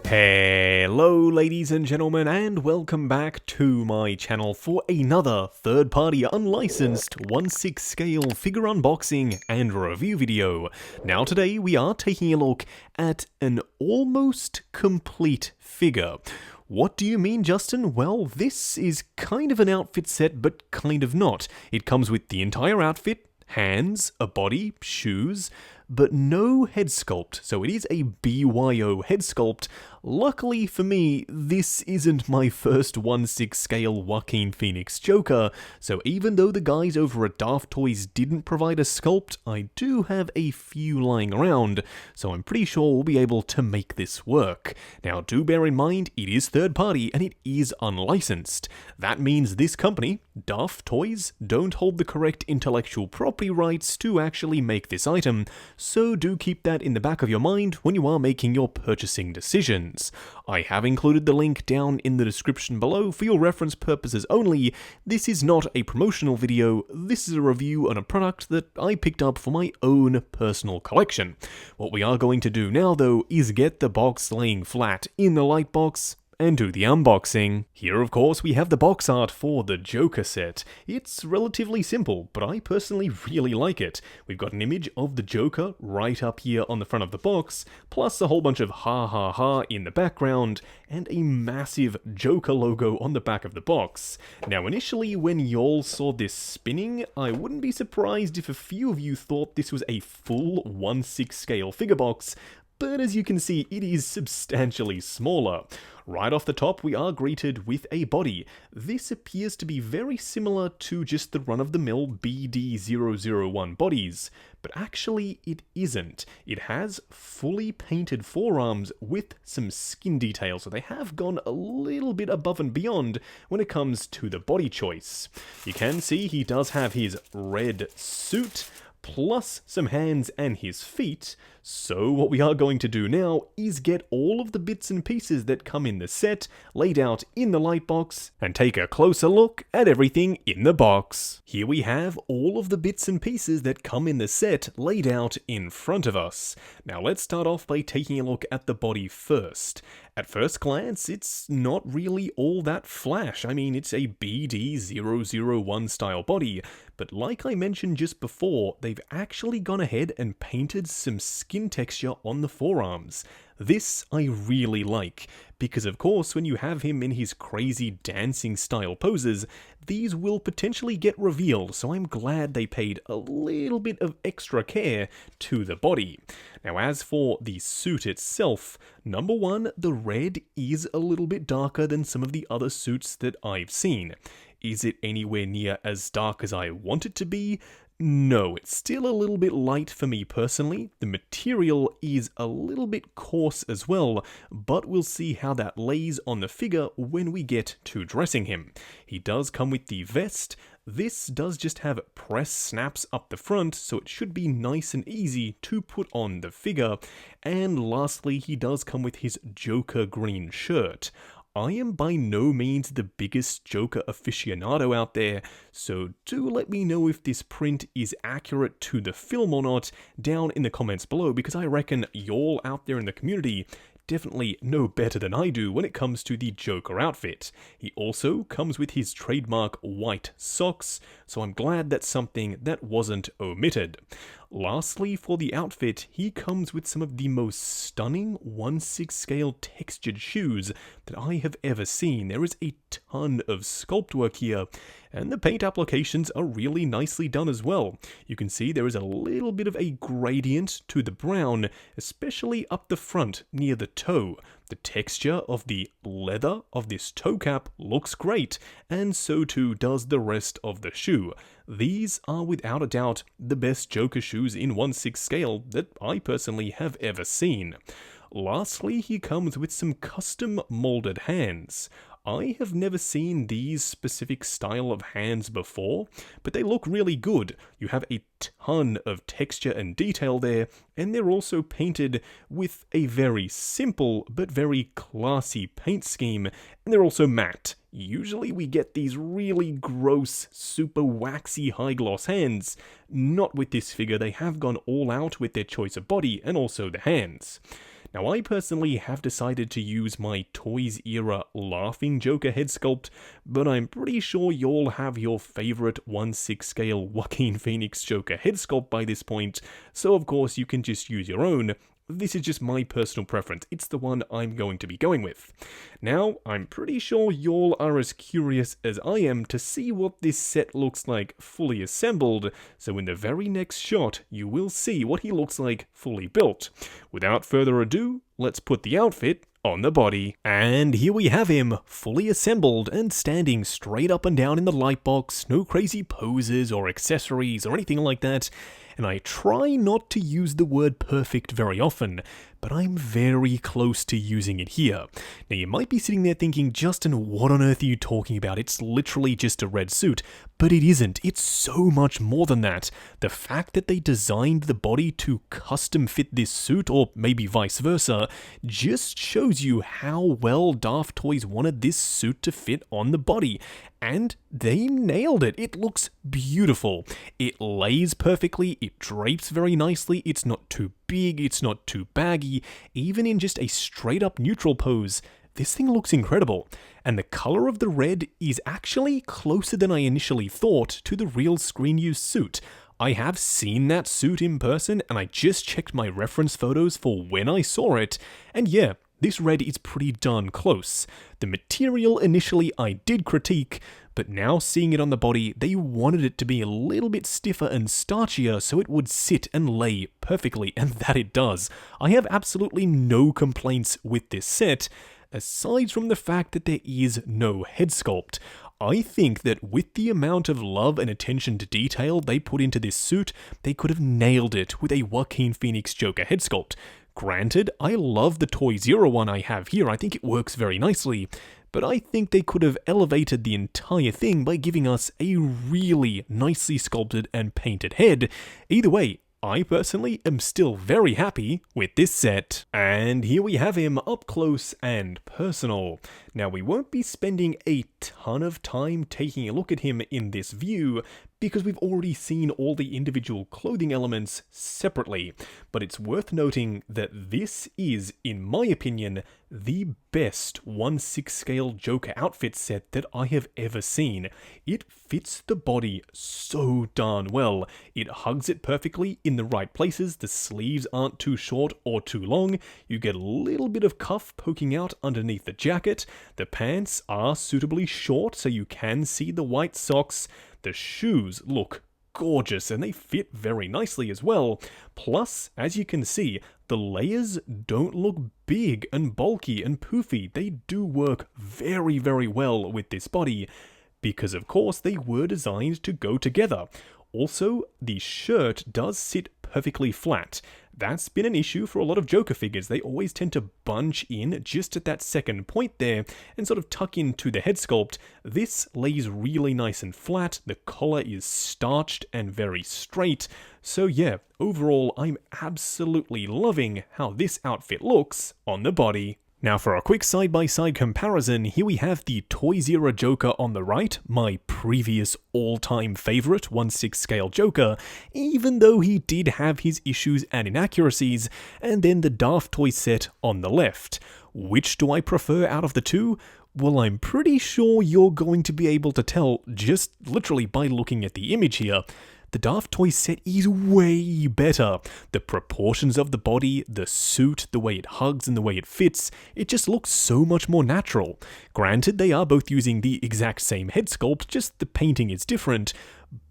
Hello ladies and gentlemen, and welcome back to my channel for another third-party unlicensed 1/6 scale figure unboxing and review video. Now today we are taking a look at an almost complete figure. What do you mean, Justin? Well, this is kind of an outfit set, but kind of not. It comes with the entire outfit, hands, a body, shoes, but no head sculpt, so it is a BYO head sculpt. Luckily for me, this isn't my first 1/6 scale Joaquin Phoenix Joker, so even though the guys over at Daft Toys didn't provide a sculpt, I do have a few lying around, so I'm pretty sure we'll be able to make this work. Now do bear in mind, it is third party and it is unlicensed. That means this company, Daft Toys, don't hold the correct intellectual property rights to actually make this item, so do keep that in the back of your mind when you are making your purchasing decisions. I have included the link down in the description below for your reference purposes only. This is not a promotional video, this is a review on a product that I picked up for my own personal collection. What we are going to do now though is get the box laying flat in the light box and do the unboxing. Here of course we have the box art for the Joker set. It's relatively simple, but I personally really like it. We've got an image of the Joker right up here on the front of the box, plus a whole bunch of ha ha ha in the background, and a massive Joker logo on the back of the box. Now initially when y'all saw this spinning, I wouldn't be surprised if a few of you thought this was a full 1/6 scale figure box, but as you can see, it is substantially smaller. Right off the top, we are greeted with a body. This appears to be very similar to just the run-of-the-mill BD001 bodies, but actually it isn't. It has fully painted forearms with some skin detail, so they have gone a little bit above and beyond when it comes to the body choice. You can see he does have his red suit, plus some hands and his feet, so what we are going to do now is get all of the bits and pieces that come in the set laid out in the light box and take a closer look at everything in the box. Here we have all of the bits and pieces that come in the set laid out in front of us. Now let's start off by taking a look at the body first. At first glance, it's not really all that flash. I mean, it's a BD001 style body, but like I mentioned just before, they've actually gone ahead and painted some skin texture on the forearms. This I really like, because of course when you have him in his crazy dancing style poses, these will potentially get revealed, so I'm glad they paid a little bit of extra care to the body. Now as for the suit itself, number one, the red is a little bit darker than some of the other suits that I've seen. Is it anywhere near as dark as I want it to be? No, it's still a little bit light for me personally. The material is a little bit coarse as well, but we'll see how that lays on the figure when we get to dressing him. He does come with the vest. This does just have press snaps up the front, so it should be nice and easy to put on the figure. And lastly, he does come with his Joker green shirt. I am by no means the biggest Joker aficionado out there, so do let me know if this print is accurate to the film or not down in the comments below, because I reckon y'all out there in the community definitely know better than I do when it comes to the Joker outfit. He also comes with his trademark white socks, so I'm glad that's something that wasn't omitted. Lastly, for the outfit, he comes with some of the most stunning 1/6 scale textured shoes that I have ever seen. There is a ton of sculpt work here, and the paint applications are really nicely done as well. You can see there is a little bit of a gradient to the brown, especially up the front near the toe. The texture of the leather of this toe cap looks great, and so too does the rest of the shoe. These are without a doubt the best Joker shoes in 1/6 scale that I personally have ever seen. Lastly, he comes with some custom molded hands. I have never seen these specific style of hands before, but they look really good. You have a ton of texture and detail there, and they're also painted with a very simple but very classy paint scheme, and they're also matte. Usually we get these really gross, super waxy high gloss hands. Not with this figure, they have gone all out with their choice of body and also the hands. Now, I personally have decided to use my Toys era Laughing Joker head sculpt, but I'm pretty sure you'll have your favorite 1/6 scale Joaquin Phoenix Joker head sculpt by this point, so of course you can just use your own. This is just my personal preference. It's the one I'm going to be going with. Now, I'm pretty sure y'all are as curious as I am to see what this set looks like fully assembled, so in the very next shot, you will see what he looks like fully built. Without further ado, let's put the outfit on the body. And here we have him, fully assembled and standing straight up and down in the light box, no crazy poses or accessories or anything like that. And I try not to use the word perfect very often, but I'm very close to using it here. Now you might be sitting there thinking, Justin, what on earth are you talking about? It's literally just a red suit. But it isn't. It's so much more than that. The fact that they designed the body to custom fit this suit, or maybe vice versa, just shows you how well Daft Toys wanted this suit to fit on the body. And they nailed it. It looks beautiful. It lays perfectly, it drapes very nicely, it's not too big, it's not too baggy, even in just a straight up neutral pose. This thing looks incredible, and the color of the red is actually closer than I initially thought to the real screen use suit. I have seen that suit in person, and I just checked my reference photos for when I saw it, and yeah, this red is pretty darn close. The material initially I did critique, but now seeing it on the body, they wanted it to be a little bit stiffer and starchier so it would sit and lay perfectly, and that it does. I have absolutely no complaints with this set, aside from the fact that there is no head sculpt. I think that with the amount of love and attention to detail they put into this suit, they could have nailed it with a Joaquin Phoenix Joker head sculpt. Granted, I love the Toys era one I have here, I think it works very nicely, but I think they could have elevated the entire thing by giving us a really nicely sculpted and painted head. Either way, I personally am still very happy with this set. And here we have him up close and personal. Now we won't be spending a ton of time taking a look at him in this view, because we've already seen all the individual clothing elements separately, but it's worth noting that this is, in my opinion, the best 1/6 scale Joker outfit set that I have ever seen. It fits the body so darn well. It hugs it perfectly in the right places, the sleeves aren't too short or too long, you get a little bit of cuff poking out underneath the jacket, the pants are suitably short so you can see the white socks. The shoes look gorgeous and they fit very nicely as well. Plus, as you can see, the layers don't look big and bulky and poofy. They do work very, very well with this body because, of course, they were designed to go together. Also, the shirt does sit perfectly flat. That's been an issue for a lot of Joker figures. They always tend to bunch in just at that second point there and sort of tuck into the head sculpt. This lays really nice and flat. The collar is starched and very straight. So yeah, overall, I'm absolutely loving how this outfit looks on the body. Now for a quick side-by-side comparison, here we have the Toys era Joker on the right, my previous all-time favourite 1/6 scale Joker, even though he did have his issues and inaccuracies, and then the Daft Toys set on the left. Which do I prefer out of the two? Well, I'm pretty sure you're going to be able to tell just literally by looking at the image here. The Daft Toys set is way better. The proportions of the body, the suit, the way it hugs and the way it fits, it just looks so much more natural. Granted, they are both using the exact same head sculpt, just the painting is different,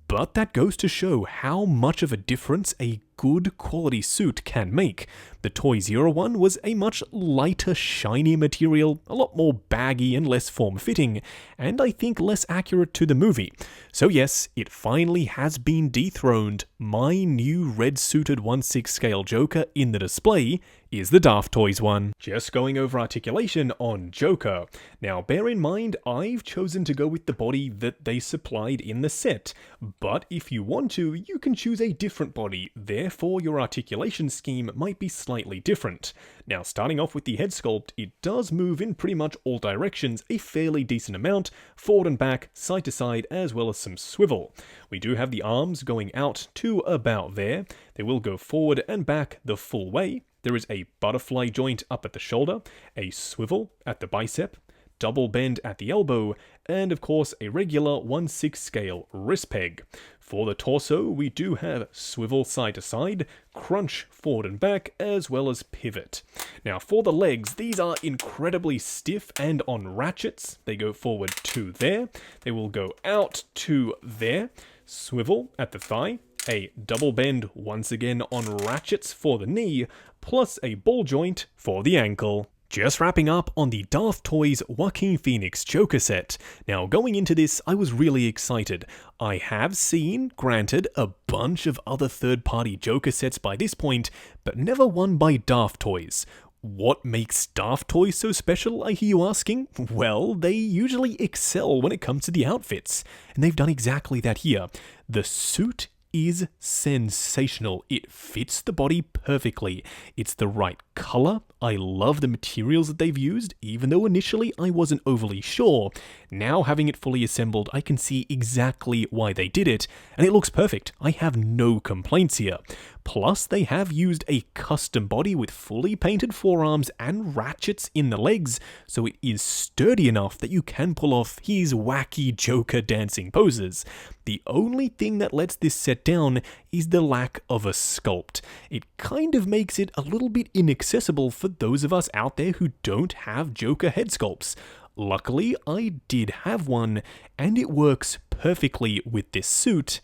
but that goes to show how much of a difference a good quality suit can make. The Toys era one was a much lighter, shiny material, a lot more baggy and less form-fitting, and I think less accurate to the movie. So yes, it finally has been dethroned. My new red-suited 1/6 scale Joker in the display is the Daft Toys one. Just going over articulation on Joker. Now bear in mind, I've chosen to go with the body that they supplied in the set, but if you want to, you can choose a different body. Therefore, your articulation scheme might be slightly different. Now, starting off with the head sculpt, it does move in pretty much all directions a fairly decent amount, forward and back, side to side, as well as some swivel. We do have the arms going out to about there. They will go forward and back the full way. there is a butterfly joint up at the shoulder, a swivel at the bicep, double bend at the elbow, and of course a regular 1/6 scale wrist peg. For the torso, we do have swivel side to side, crunch forward and back, as well as pivot. Now for the legs, these are incredibly stiff and on ratchets. They go forward to there, they will go out to there, swivel at the thigh, a double bend once again on ratchets for the knee, plus a ball joint for the ankle. Just wrapping up on the Daft Toys Joaquin Phoenix Joker set. Now going into this, I was really excited. I have seen, granted, a bunch of other third-party Joker sets by this point, but never one by Daft Toys. What makes Daft Toys so special, I hear you asking? Well, they usually excel when it comes to the outfits, and they've done exactly that here. The suit is sensational. It fits the body perfectly. It's the right color. I love the materials that they've used, even though initially I wasn't overly sure. Now having it fully assembled, I can see exactly why they did it, and it looks perfect. I have no complaints here. Plus, they have used a custom body with fully painted forearms and ratchets in the legs, so it is sturdy enough that you can pull off his wacky Joker dancing poses. The only thing that lets this set down is the lack of a sculpt. It kind of makes it a little bit inaccessible for those of us out there who don't have Joker head sculpts. Luckily, I did have one, and it works perfectly with this suit.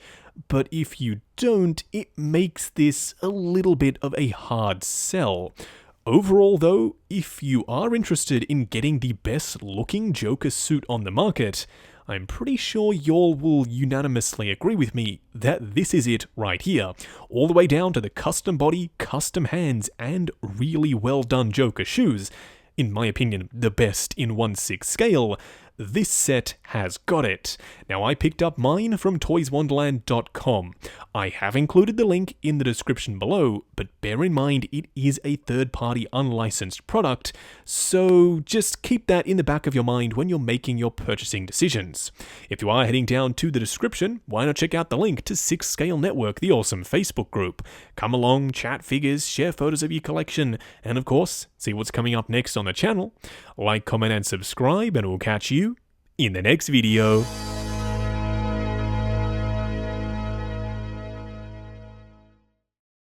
But if you don't, it makes this a little bit of a hard sell. Overall though, if you are interested in getting the best looking Joker suit on the market, I'm pretty sure y'all will unanimously agree with me that this is it right here. All the way down to the custom body, custom hands, and really well done Joker shoes. In my opinion, the best in 1/6 scale. This set has got it. Now I picked up mine from toyswonderland.com. I have included the link in the description below, but bear in mind it is a third-party unlicensed product, so just keep that in the back of your mind when you're making your purchasing decisions. If you are heading down to the description, why not check out the link to 6 Scale Network, the awesome Facebook group. Come along, chat figures, share photos of your collection, and of course, see what's coming up next on the channel. Like, comment, and subscribe, and we'll catch you in the next video.